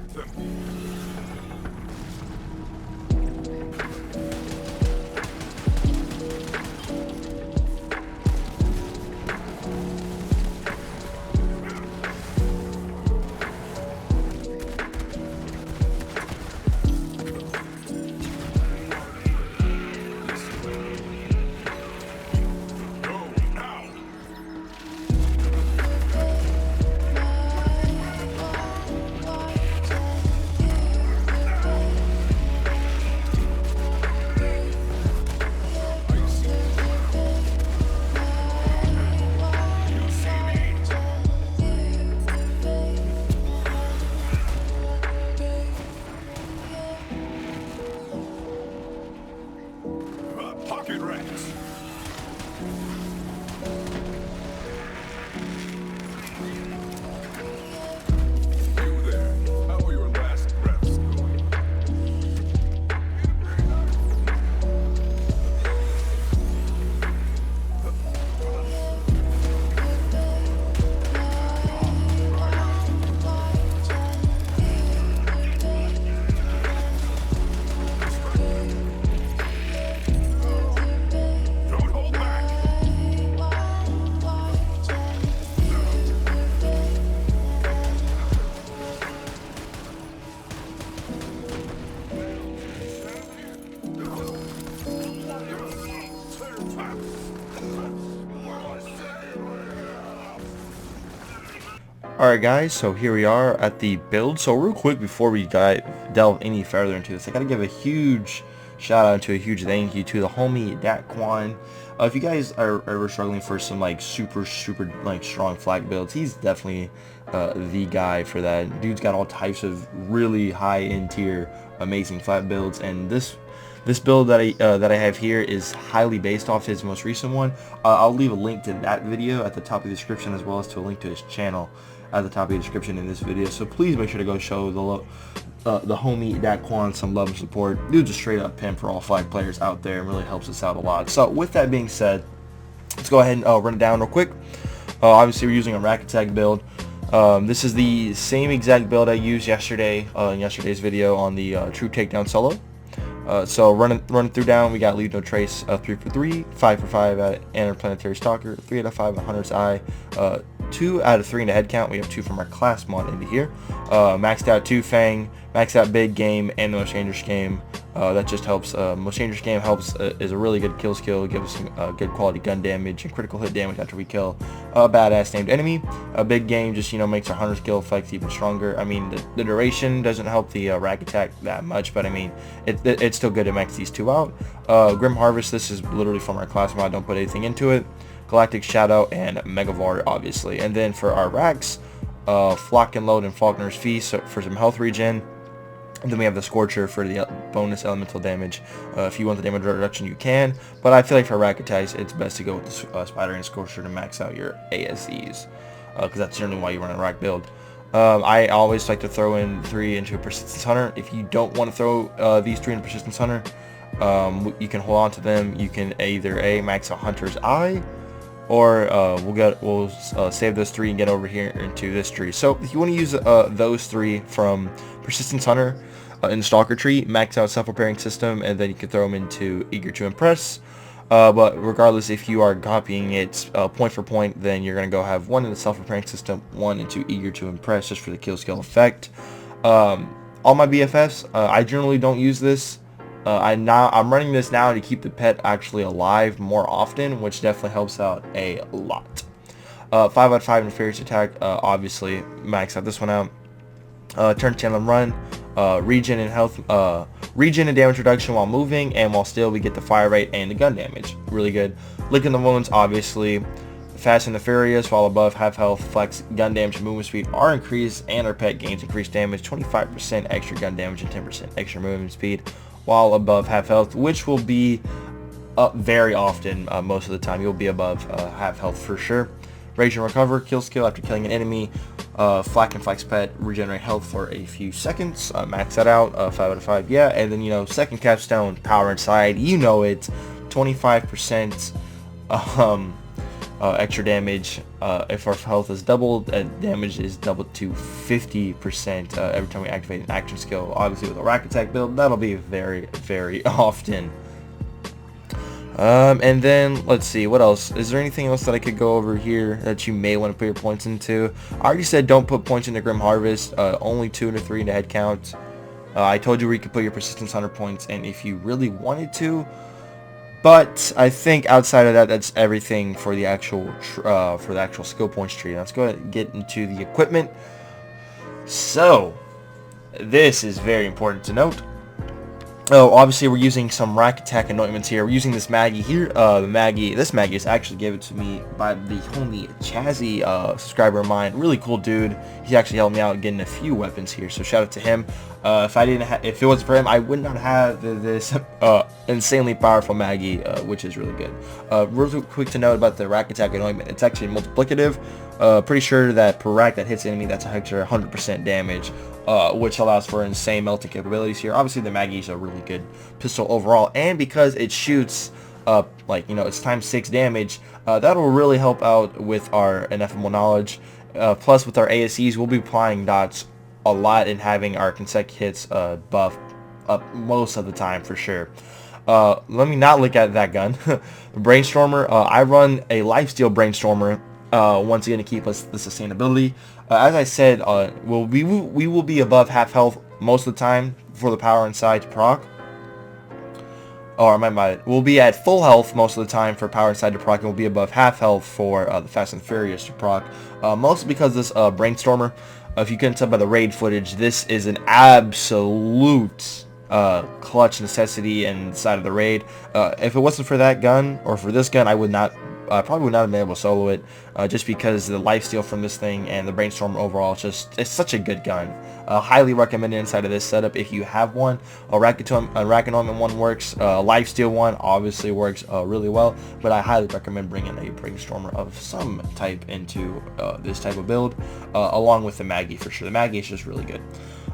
Distract them. Pocket rats. You there. How are your last breaths going? Don't hold back. Alright guys, so here we are at the build. So real quick before we delve any further into this, I gotta give a huge shout out to a huge thank you to the homie Dakquan. If you guys are ever struggling for some like super like strong flag builds, he's definitely the guy for that. Dude's got all types of really high end tier amazing flag builds, and this build that I have here is highly based off his most recent one. I'll leave a link to that video at the top of the description, as well as to a link to his channel at the top of the description in this video. So please make sure to go show the homie Dakquan some love and support. Dude's a straight up pimp for all flag players out there, and really helps us out a lot. So with that being said, let's go ahead and run it down real quick. Obviously we're using a Rakk attack build. This is the same exact build I used yesterday in yesterday's video on the true takedown solo. So running through down, we got Leave No Trace, 3 for 3, 5 for 5 at Interplanetary Stalker, 3 out of 5 at Hunter's Eye, 2 out of 3 in the head count. We have 2 from our class mod into here. Maxed out 2 Fang, maxed out Big Game, and the Most Dangerous Game. That just helps. Most Dangerous Game helps, is a really good kill skill, gives us some good quality gun damage and critical hit damage after we kill a badass named enemy. A Big Game just, makes our hunter skill effect even stronger. I mean, the duration doesn't help the Rakk attack that much, but I mean, it's still good to max these 2 out. Grim Harvest, this is literally from our class mod, don't put anything into it. Galactic Shadow and Megavar, obviously. And then for our racks, Flock and Load and Faulkner's Feast for some health regen. And then we have the Scorcher for the bonus elemental damage. If you want the damage reduction, you can. But I feel like for Rakk attacks, it's best to go with the Spider and Scorcher to max out your ASEs. Because that's generally why you run a Rakk build. I always like to throw in 3 into a Persistence Hunter. If you don't want to throw these 3 in a Persistence Hunter, you can hold on to them. You can either max out Hunter's Eye, or we'll save those 3 and get over here into this tree. So if you want to use those 3 from Persistence Hunter in the Stalker tree, max out Self-Repairing System, and then you can throw them into Eager to Impress. But regardless, if you are copying it point for point, then you're going to go have 1 in the Self-Repairing System, 1 into Eager to Impress, just for the kill skill effect. All my BFFs, I generally don't use this. I'm running this now to keep the pet actually alive more often, which definitely helps out a lot. 5 out of 5 Nefarious Attack, obviously max out this one out. Turn channel and run, regen and health, regen and damage reduction while moving, and while still we get the fire rate and the gun damage. Really good. Licking the Wounds, obviously. Fast and Nefarious, while above half health, flex, gun damage, and movement speed are increased, and our pet gains increased damage, 25% extra gun damage and 10% extra movement speed while above half health, which will be up very often. Most of the time you'll be above half health for sure. Rage and Recover, kill skill after killing an enemy. Fl4k and Flex Pet, regenerate health for a few seconds. Max that out, 5 out of 5, yeah. And then, second capstone, Power Inside, it, 25% extra damage. If our health is doubled, damage is doubled to 50% every time we activate an action skill. Obviously with a Rakk attack build, that'll be very, very often. And then, let's see, what else? Is there anything else that I could go over here that you may want to put your points into? I already said don't put points into Grim Harvest, only 2 and 3 in the head count. I told you where you could put your Persistence 100 points, and if you really wanted to. But I think outside of that, that's everything for the actual skill points tree. Let's go ahead and get into the equipment. So, this is very important to note. Oh, obviously we're using some Rakk attack anointments here. We're using this Maggie here. This Maggie is actually given to me by the homie Chazzy, subscriber of mine. Really cool dude. He actually helped me out getting a few weapons here, so shout out to him. If it wasn't for him, I would not have this insanely powerful Maggie, which is really good. Real quick to note about the Rakk attack anointment. It's actually multiplicative. Pretty sure that per Rakk that hits enemy, that's an extra 100% damage. Which allows for insane melting capabilities here. Obviously the Maggie's a really good pistol overall, and because it shoots like, you know, it's times 6 damage, that'll really help out with our ineffable knowledge. Plus with our ASEs, we'll be applying dots a lot and having our consecutive hits buff up most of the time for sure. Let me not look at that gun. Brainstormer, I run a lifesteal Brainstormer once again to keep us the sustainability. As I said, we will be above half health most of the time for the power inside to proc. Or we'll be at full health most of the time for power inside to proc, and we'll be above half health for the Fast and Furious to proc. Mostly because this Brainstormer, if you couldn't tell by the raid footage, this is an absolute clutch necessity inside of the raid. If it wasn't for that gun, or for this gun, I probably would not have been able to solo it, just because the lifesteal from this thing and the Brainstorm overall, it's such a good gun. Highly recommended inside of this setup if you have one. A Rakk anointment one works, lifesteal one obviously works really well, but I highly recommend bringing a Brainstormer of some type into this type of build, along with the Maggie for sure. The Maggie is just really good.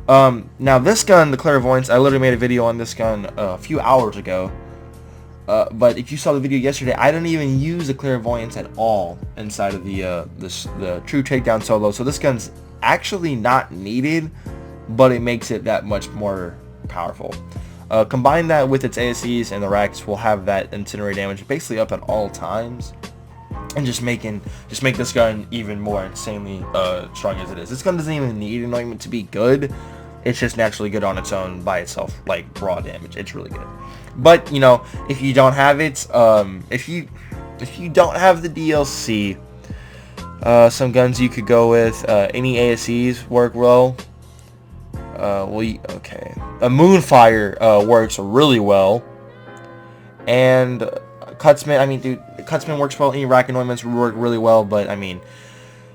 Now this gun, the Clairvoyance, I literally made a video on this gun a few hours ago. But if you saw the video yesterday, I didn't even use the Clairvoyance at all inside of the true takedown solo. So this gun's actually not needed, but it makes it that much more powerful. Combine that with its ASEs and the Rakks, will have that incendiary damage basically up at all times, and just make this gun even more insanely strong as it is. This gun doesn't even need anointment to be good. It's just naturally good on its own by itself, like raw damage. It's really good. But you know, if you don't have it, if you don't have the DLC, some guns you could go with, any ASEs work well. Okay, a Moonfire works really well, and Cutsman. I mean, dude, Cutsman works well. Any Rakk anointments work really well, but I mean,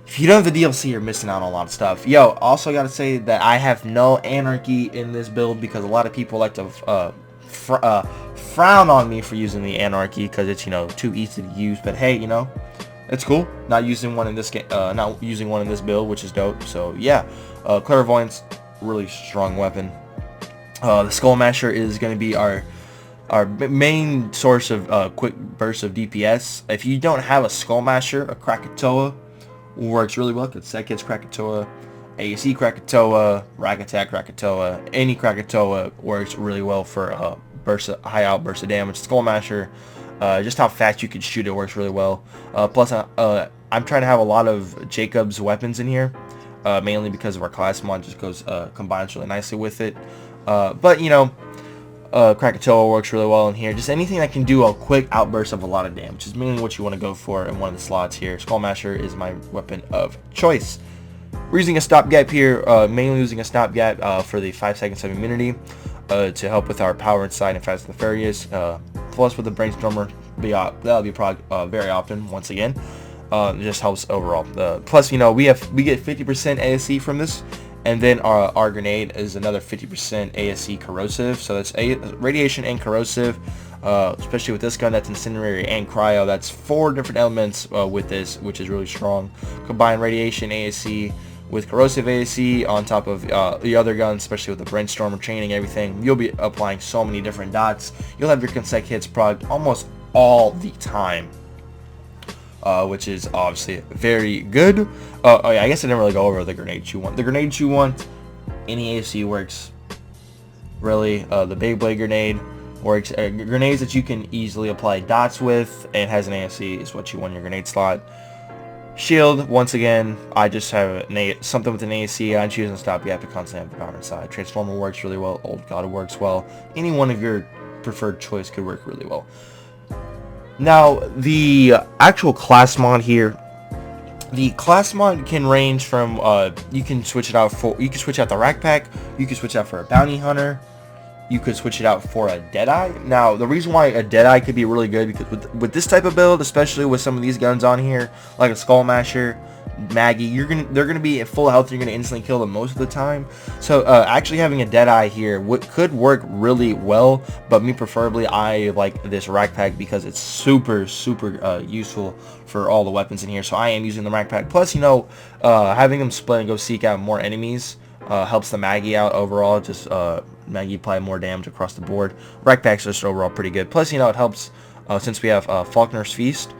if you don't have the DLC, you're missing out on a lot of stuff. Yo, also gotta say that I have no anarchy in this build, because a lot of people like to frown on me for using the anarchy because it's, you know, too easy to use. But hey, you know, it's cool. Not using one in this game, not using one in this build, which is dope. So yeah, Clairvoyance, really strong weapon. The Skull Masher is going to be our main source of quick bursts of DPS. If you don't have a Skull Masher, a Krakatoa works really well, because Set Kids Krakatoa, ASE Krakatoa, Rakk Attack Krakatoa, any Krakatoa works really well for high outbursts of damage. Skull Masher, just how fast you can shoot it works really well. Plus, I'm trying to have a lot of Jacob's weapons in here, mainly because of our class mod just combines really nicely with it. But you know, Krakatoa works really well in here. Just anything that can do a quick outburst of a lot of damage is mainly what you want to go for in one of the slots here. Skull Masher is my weapon of choice. We're using a stopgap here, mainly using a stopgap for the 5 seconds of immunity to help with our power inside and Fast and Furious. Plus with the Brainstormer, that'll be very often once again. It just helps overall. Plus, you know, we get 50% ASE from this, and then our grenade is another 50% ASE corrosive. So that's radiation and corrosive. Especially with this gun, that's incendiary and cryo. That's 4 different elements with this, which is really strong. Combine radiation ASE with corrosive ASE on top of the other guns, especially with the Brainstormer chaining everything. You'll be applying so many different dots. You'll have your consecutive hits proc almost all the time. which is obviously very good. Oh yeah, I guess I didn't really go over the grenade you want. The grenade you want, any AC works. Really, the big blade grenade works. Grenades that you can easily apply dots with and has an ASC is what you want in your grenade slot. Shield, once again, I just have something with an ASC. I'm choosing stop. You have to constantly have the power inside. Transformer works really well. Old God works well. Any one of your preferred choice could work really well. Now, the actual class mod here. The class mod can range from you can switch it out for the Rakk pack. You can switch out for a bounty hunter. You could switch it out for a Deadeye. Now, the reason why a Deadeye could be really good, because with this type of build, especially with some of these guns on here, like a Skull Masher, Maggie, they're gonna be at full health. You're gonna instantly kill them most of the time. So actually having a Deadeye here could work really well. But me preferably, I like this Rakk pack because it's super useful for all the weapons in here. So I am using the Rakk pack. Plus, you know, having them split and go seek out more enemies helps the Maggie out overall. Just Maggie apply more damage across the board. Rakk pack's just overall pretty good. Plus, you know, it helps since we have Faulkner's Feast.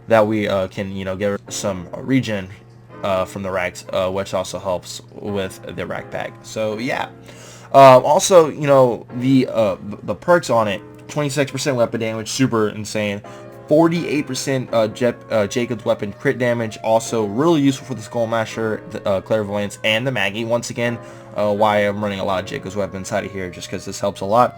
That we can, you know, get some regen from the Rakks, which also helps with the Rakk pack. So yeah. Also, you know, the perks on it: 26% weapon damage, super insane. 48% Jacob's weapon crit damage, also really useful for the Skull Masher, the Clairvoyance, and the Maggie. Once again, why I'm running a lot of Jacob's weapon inside of here, just because this helps a lot.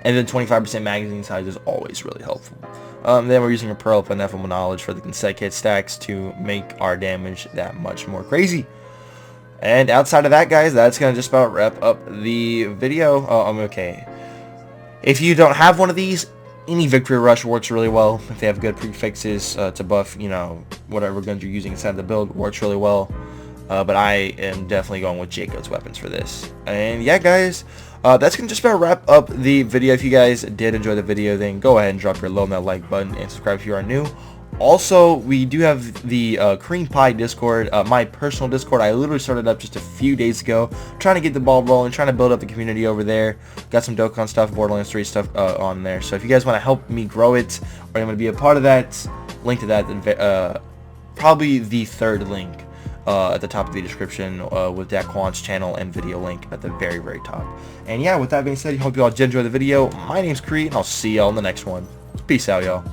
And then 25% magazine size is always really helpful. Then we're using a Pearl of Ineffable Knowledge for the consecutive stacks to make our damage that much more crazy. And outside of that, guys, that's going to just about wrap up the video. Okay. If you don't have one of these, any Victory Rush works really well. If they have good prefixes to buff, you know, whatever guns you're using inside the build, works really well. But I am definitely going with Jacob's weapons for this. And yeah, guys, that's going to just about wrap up the video. If you guys did enjoy the video, then go ahead and drop your low on that like button and subscribe if you are new. Also, we do have the Cream Pie Discord, my personal Discord. I literally started up just a few days ago, trying to get the ball rolling, trying to build up the community over there. Got some Dokkan stuff, Borderlands 3 stuff on there. So if you guys want to help me grow it, or you want to be a part of that, link to that, probably the third link at the top of the description with Dakquan's channel and video link at the very top. And yeah, with that being said, I hope you all did enjoy the video. My name's Kree, and I'll see y'all in the next one. Peace out, y'all.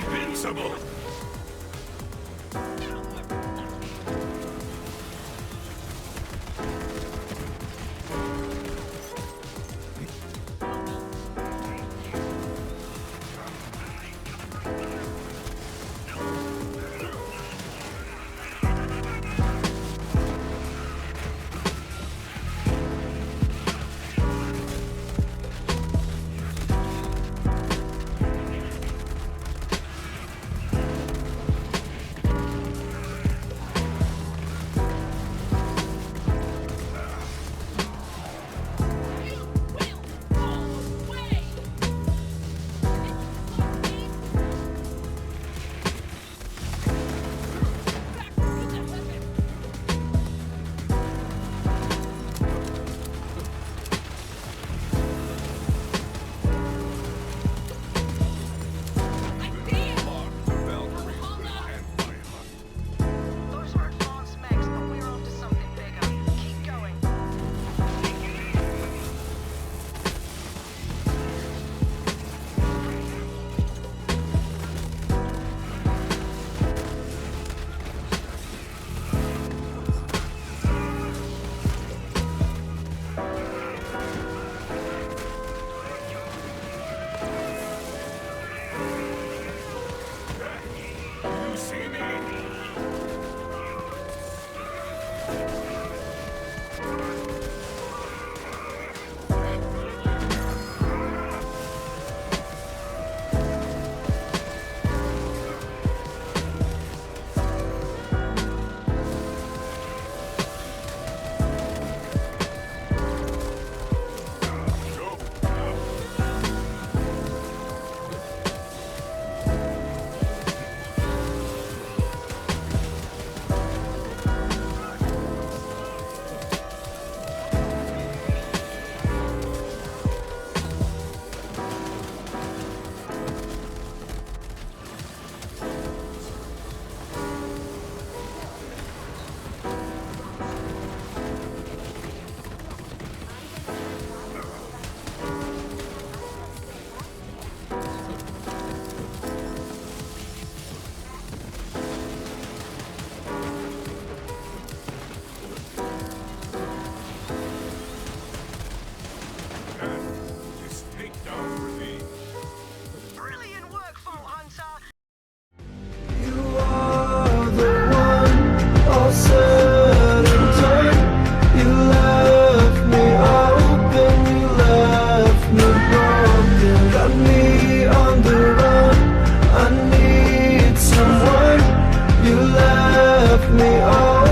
Invincible! left me all